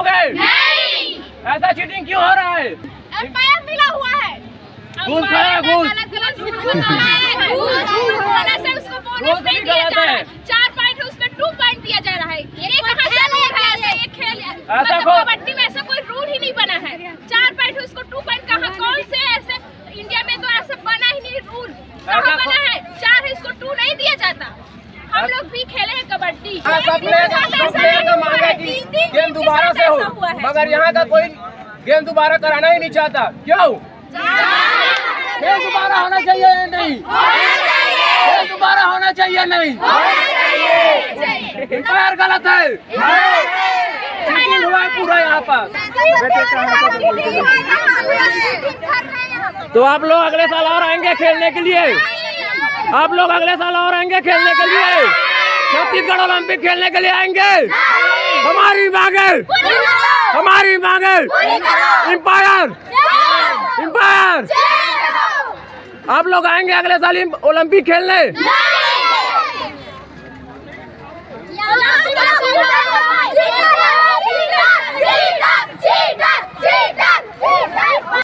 जाओगे? नहीं। ऐसा चीटिंग क्यों हो रहा है? एम्पायर मिला हुआ है। घूस खा है, घूस। उसको बोनस नहीं दिया जा रहा है। 4 पॉइंट है उसमें 2 पॉइंट दिया जा रहा है। ये कहाँ से रूल है? ये खेल कबड्डी में ऐसा कोई रूल ही नहीं बना है। 4 पॉइंट है उसको 2 पॉइंट कहाँ? कौन से ऐसे इंडिया में तो ऐसा बना ही नहीं रूल। कहाँ बना है? 4 है इसको 2 नहीं दिया जाता। हम लोग भी खेले हैं कबड्डी। सब प्लेयर का मांग है कि गेम दोबारा से हो, मगर यहाँ का कोई गेम दोबारा कराना ही नहीं चाहता। क्यों? खेल दोबारा होना चाहिए या नहीं? खेल दोबारा होना चाहिए नहीं? एम्पायर गलत है, चीटिंग हुआ है पूरा यहाँ पर। तो आप लोग अगले साल और आएंगे खेलने के लिए? आप लोग अगले साल और आएंगे खेलने के लिए? छत्तीसगढ़ ओलंपिक खेलने के लिए आएंगे? हमारी मांग है, हमारी मांग है एम्पायर, एम्पायर। आप लोग आएंगे अगले साल ओलंपिक खेलने?